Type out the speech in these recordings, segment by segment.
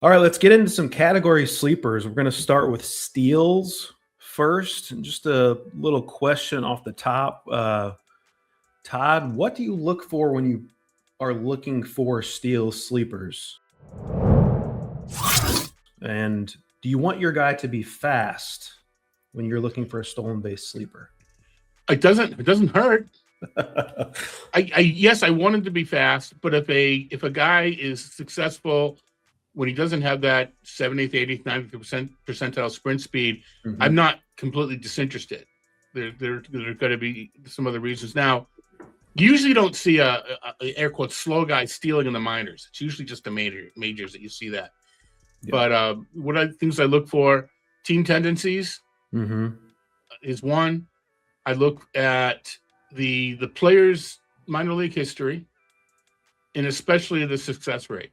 All right, let's get into some category sleepers. We're going to start with steals first. And just a little question off the top. Todd, what do you look for when you are looking for steal sleepers? And do you want your guy to be fast when you're looking for a stolen base sleeper? It doesn't hurt. Yes, I want him to be fast, but if a guy is successful when he doesn't have that 70th, 80th, 90th percentile sprint speed, I'm not completely disinterested. There are going to be some other reasons. Now, you usually don't see a air quotes slow guy stealing in the minors. It's usually just the majors that you see that. Yeah. But things I look for, team tendencies is one. I look at the player's minor league history, and especially the success rate.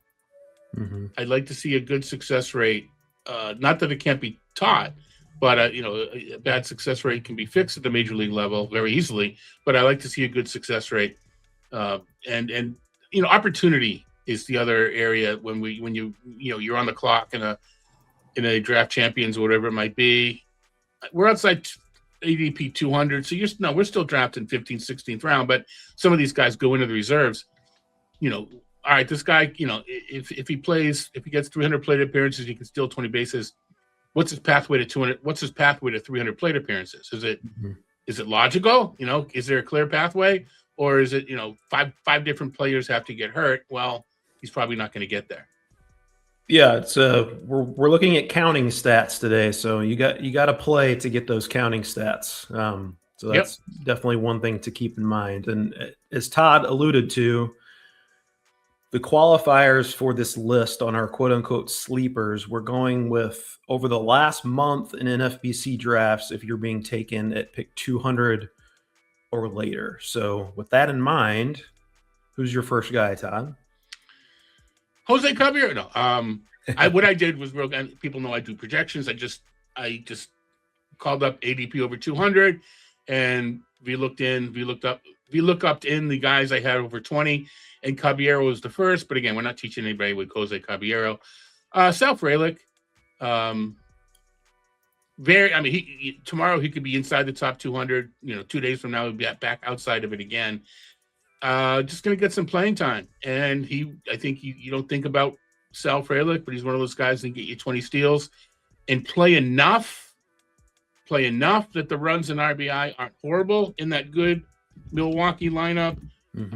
I'd like to see a good success rate. Not that it can't be taught, but a bad success rate can be fixed at the major league level very easily. But I like to see a good success rate, and opportunity is the other area when you're on the clock in a draft champions or whatever it might be. We're outside ADP 200, so we're still drafting 15th, 16th round, but some of these guys go into the reserves. All right, this guy, if he gets 300 plate appearances, he can steal 20 bases. What's his pathway to 200? What's his pathway to 300 plate appearances? Is it logical? Is there a clear pathway, or is it five different players have to get hurt? Well, he's probably not going to get there. Yeah, it's we're looking at counting stats today, so you got to play to get those counting stats. So that's definitely one thing to keep in mind. And as Todd alluded to, the qualifiers for this list on our quote-unquote sleepers, we're going with over the last month in NFBC drafts if you're being taken at pick 200 or later. So with that in mind, who's your first guy, Todd? Jose Caballero. No. What I did was real. And people know I do projections. I just called up ADP over 200, and we looked up the guys I had over 20, and Caballero was the first. But again, we're not teaching anybody with Jose Caballero. Sal Frelick. Tomorrow he could be inside the top 200. 2 days from now he'll be back outside of it again. Just going to get some playing time. And I think you don't think about Sal Frelick, but he's one of those guys that can get you 20 steals and play enough that the runs and RBI aren't horrible in that good Milwaukee lineup.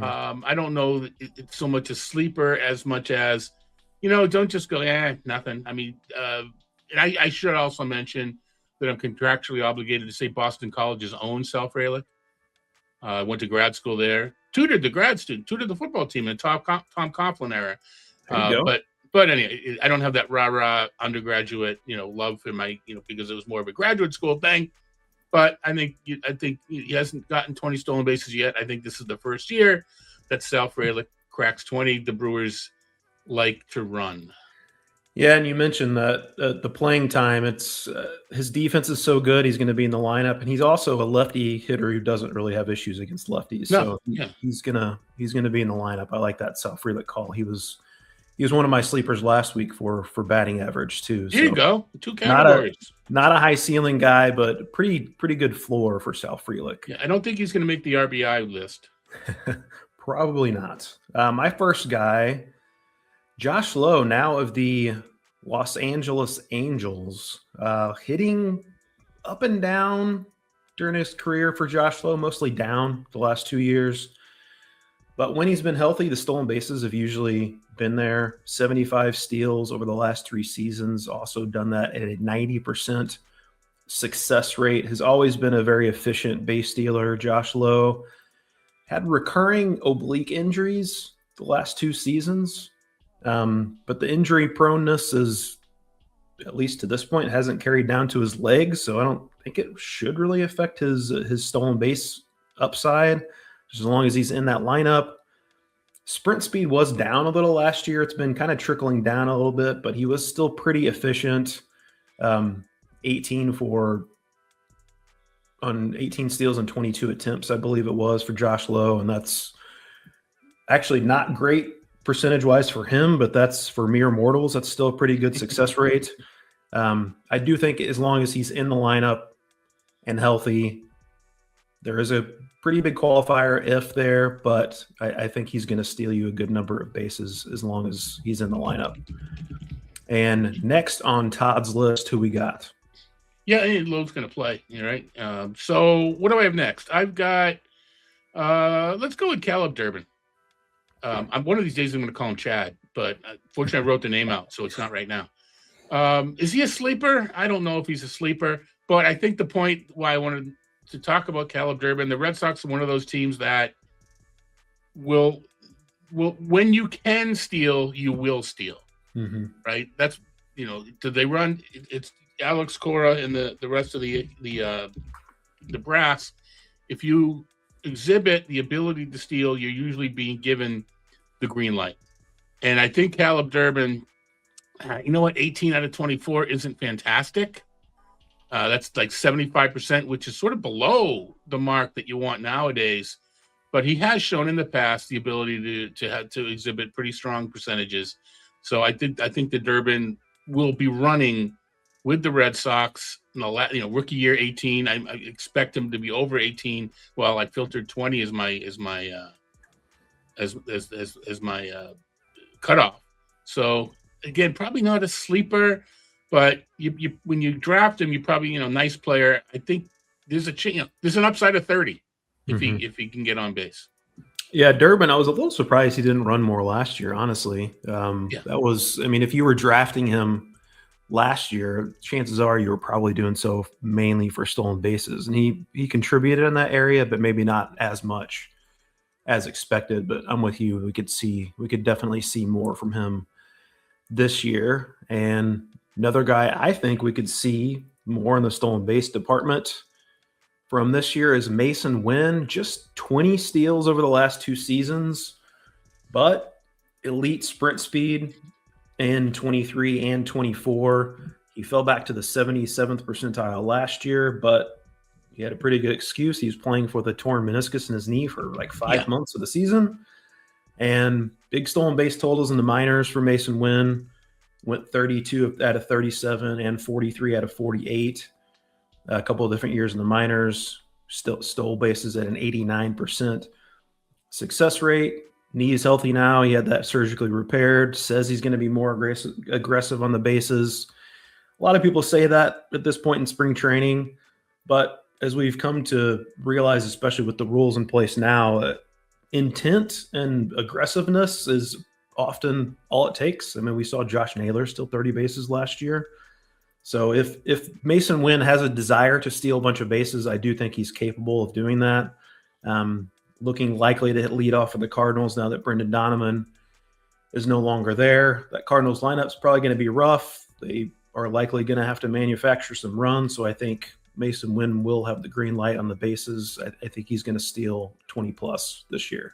I don't know that it's so much a sleeper as much as, don't just go, nothing. I mean, and I should also mention that I'm contractually obligated to say Boston College's own Sal Frelick. I went to grad school there. Tutored the grad student, tutored the football team in the Tom Coughlin era. But anyway, I don't have that rah-rah undergraduate, love for my, because it was more of a graduate school thing. But I think he hasn't gotten 20 stolen bases yet. I think this is the first year that Sal Frelick cracks 20. The Brewers like to run. Yeah, and you mentioned that the playing time. It's his defense is so good. He's going to be in the lineup, and he's also a lefty hitter who doesn't really have issues against lefties. He's gonna be in the lineup. I like that Sal Frelick call. He was one of my sleepers last week for batting average too. Here you go, 2 categories. Not a high ceiling guy, but pretty good floor for Sal Frelick. Yeah, I don't think he's going to make the RBI list. Probably not. My first guy, Josh Lowe, now of the Los Angeles Angels, hitting up and down during his career for Josh Lowe, mostly down the last 2 years. But when he's been healthy, the stolen bases have usually been there. 75 steals over the last 3 seasons, also done that at a 90% success rate. Has always been a very efficient base stealer. Josh Lowe had recurring oblique injuries the last 2 seasons. But the injury proneness is, at least to this point, hasn't carried down to his legs. So I don't think it should really affect his stolen base upside, just as long as he's in that lineup. Sprint speed was down a little last year. It's been kind of trickling down a little bit, but he was still pretty efficient. 18 steals and 22 attempts, I believe it was, for Josh Lowe. And that's actually not great percentage-wise for him, but that's for mere mortals. That's still a pretty good success rate. I do think as long as he's in the lineup and healthy, there is a pretty big qualifier if there, but I think he's going to steal you a good number of bases as long as he's in the lineup. And next on Todd's list, who we got? Yeah, Lowe's going to play. All right. So what do I have next? I've got, let's go with Caleb Durbin. I'm one of these days I'm going to call him Chad, but fortunately I wrote the name out, so it's not right now. Is he a sleeper? I don't know if he's a sleeper, but I think the point why I wanted to talk about Caleb Durbin, the Red Sox are one of those teams that will when you can steal, you will steal. Mm-hmm. Right? That's, do they run? It's Alex Cora and the rest of the brass. If you exhibit the ability to steal, you're usually being given the green light. And I think Caleb Durbin, 18 out of 24 isn't fantastic. That's like 75%, which is sort of below the mark that you want nowadays. But he has shown in the past the ability to exhibit pretty strong percentages. So I think the Durbin will be running with the Red Sox in the rookie year 18. I expect him to be over 18. Well, I filtered 20 as my cutoff. So again, probably not a sleeper, but you when you draft him, you probably nice player. I think there's there's an upside of 30 if he can get on base. Yeah, Durbin, I was a little surprised he didn't run more last year, honestly. That was, if you were drafting him last year, chances are you were probably doing so mainly for stolen bases. And he contributed in that area, but maybe not as much as expected. But I'm with you. We could definitely see more from him this year. And another guy I think we could see more in the stolen base department from this year is Mason Wynn. Just 20 steals over the last 2 seasons, but elite sprint speed in 23 and 24. He fell back to the 77th percentile last year, but he had a pretty good excuse. He was playing with a torn meniscus in his knee for like 5 months of the season. And big stolen base totals in the minors for Mason Wynn. Went 32 out of 37 and 43 out of 48. A couple of different years in the minors, still stole bases at an 89% success rate. Knee is healthy now. He had that surgically repaired. Says he's going to be more aggressive on the bases. A lot of people say that at this point in spring training, but as we've come to realize, especially with the rules in place now, intent and aggressiveness is often all it takes. We saw Josh Naylor steal 30 bases last year. So if Mason Wynn has a desire to steal a bunch of bases, I do think he's capable of doing that. Looking likely to hit leadoff for the Cardinals now that Brendan Donovan is no longer there. That Cardinals lineup is probably going to be rough. They are likely going to have to manufacture some runs. So I think Mason Wynn will have the green light on the bases. I think he's going to steal 20 plus this year.